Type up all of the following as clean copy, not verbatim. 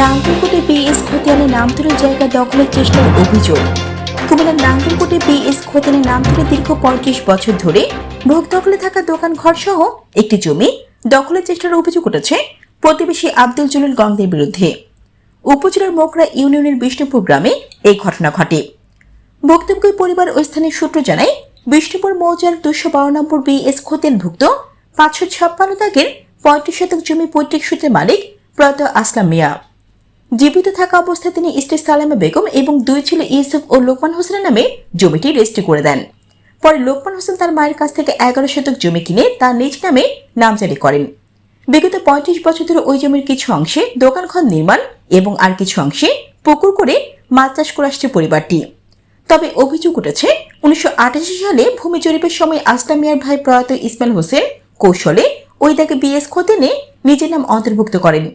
নাঙ্গলকোটে BS খতিয়ানে নাম তুলে জায়গা দখলের চেষ্টার অভিযোগ। কুমিল্লার নাঙ্গলকোটে বিএস খতিয়ানে নাম তুলে দীর্ঘ ৩৫ বছর ধরে ভোগ দখলে থাকা দোকান ঘর সহ একটি জমি দখলের চেষ্টার অভিযোগ উঠেছে প্রতিবেশী আব্দুল জলিল গঙ্গের বিরুদ্ধে। উপজেলার মোকরা ইউনিয়নের বিষ্ণুপুর গ্রামে এই ঘটনা ঘটে। ভুক্তভোগী পরিবার ও স্থানীয় সূত্র জানায়, বিষ্ণুপুর মৌজার ২১২ নম্বর বিএস খতিয়ানভুক্ত ৫৫৬ দাগের ৩৫ শতক জমি পৈতৃক সূত্রের মালিক প্রয়াত আসলাম মিয়া। জীবিত থাকা অবস্থায় তিনি স্ত্রী সালেমা বেগম এবং দুই ছেলে ইউসুফ ও লোকমান হোসেনের নামে জমিটি রেজিস্ট্রি করে দেন। পরে লোকমান হোসেন তার মায়ের কাছ থেকে ১১ শতক জমি কিনে তার নিজ নামে নামজারি করেন। বিগত ৩৫ বছর ধরে ওই জমির কিছু অংশে দোকানঘর নির্মাণ এবং আর কিছু অংশে পুকুর করে মাছ চাষ করে আসছে পরিবারটি। তবে অভিযোগ উঠেছে ১৯৮৮ সালে ভূমি জরিপের সময় আসলাম মিয়ার ভাই প্রয়াত ইসমাইল হোসেন কৌশলে ওই দাগে বিএস খতিয়ানে নিজের নাম অন্তর্ভুক্ত করেন।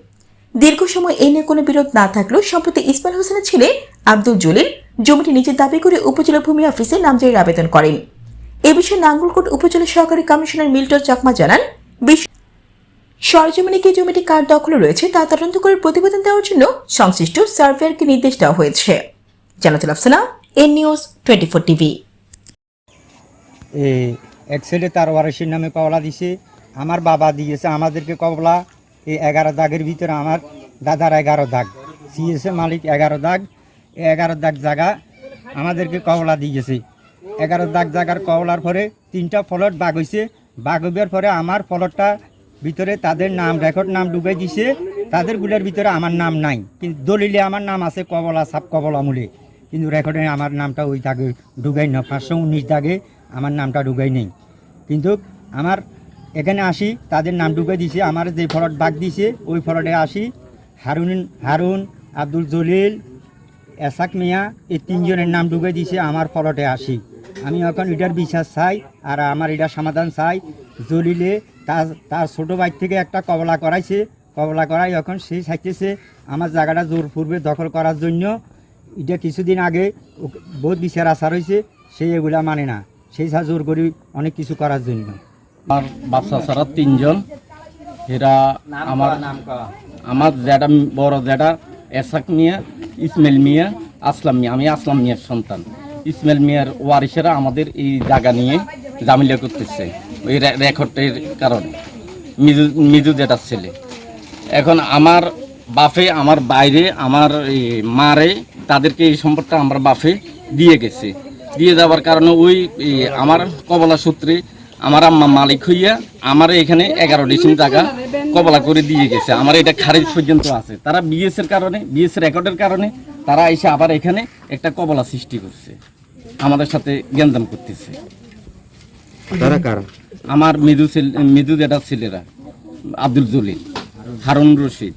দীর্ঘ সময় এ নিয়ে কোনো বিরোধ না থাকলেও সম্প্রতি ইসমাইল হোসেনের ছেলে আব্দুল জলিল জমিটি নিজের দাবি করে উপজেলা ভূমি অফিসে নামজারির আবেদন করেন। এ বিষয়ে নাঙ্গলকোট উপজেলা সহকারী কমিশনার মিল্টন চাকমা জানান, সরজমিনে কি জমিটি কার দখলে রয়েছে তা তদন্ত করে প্রতিবেদন দেওয়ার জন্য সংশ্লিষ্ট সার্ভেয়ারকে নির্দেশ দেওয়া হয়েছে। Jannatul Afsana, N news 24 TV. এক ছেলে তার ওয়ারিসের নামে কবলা দিছে, আমার বাবা দিয়েছে আমাদেরকে কবলা। এই 11 দাগের ভিতরে আমার দাদার 11 দাগ, সিএসএ মালিক 11 দাগ। এই 11 দাগ জায়গা আমাদেরকে কবলা দিয়েছে। 11 দাগ জায়গার কবলার পরে 3টা ফলট বাগ হয়েছে। বাগ হবার পরে আমার ফলটটা ভিতরে তাদের নাম রেকর্ড নাম ডুবাই দিছে, তাদেরগুলোর ভিতরে আমার নাম নাই। কিন্তু দলিলে আমার নাম আছে কবলা সাব কবলা মূলে, কিন্তু রেকর্ডে আমার নামটা ওই দাগে ঢুকাই না। 519 দাগে আমার নামটা ঢুকাই নেই। কিন্তু আমার এখানে আসি তাদের নাম ঢুকাই দিছে। আমার যে ফলট বাগ দিছে ওই ফলটে আসি হারুন, আব্দুল জলিল, এসাক মিয়া, এই 3 জনের নাম ঢুকাই দিছে আমার ফলটে আসি। আমি এখন এটার বিচার চাই আর আমার এটা সমাধান চাই। জলিলে তার ছোটো ভাই থেকে একটা কবলা করাইছে, কবলা করাই এখন সেই চাইতেছে আমার জায়গাটা জোরপূর্বে দখল করার জন্য। এটা কিছুদিন আগে বহুত বিচার আচার হয়েছে, সেই এগুলা মানে না, সেই জোর করি অনেক কিছু করার জন্য। আমার বাচ্চা ছাড়া 3 জন, এরা আমার যেটা বড় যেটা এসাক মিয়া, ইসমাইল মিয়া, আসলাম মিয়া। আমি আসলাম মিয়ার সন্তান। ইসমাইল মিয়ার ওয়ারিসেরা আমাদের এই জায়গা নিয়ে জামিলা করতেছে ওই রেকর্ডের কারণে। মিজু যেটা ছেলে, এখন আমার বাপে আমার বাইরে আমার মারে তাদেরকে এই সম্পদটা আমার বাপে দিয়ে গেছে। দিয়ে যাওয়ার কারণে ওই আমার কবলা সূত্রে আমার আম্মা মালিক হইয়া আমার এখানে 11 ডিসিম টাকা কবলা করে দিয়ে গেছে। আমার এটা খারিজ পর্যন্ত আছে। তারা বিএসের কারণে, বিএস রেকর্ডের কারণে তারা এসে আবার এখানে একটা কবলা সৃষ্টি করছে, আমাদের সাথে গ্যাঞ্জাম করতেছে। তারা কারা? আমার মৃদু যেটা ছেলেরা, আব্দুল জলিল, হারুন রশিদ,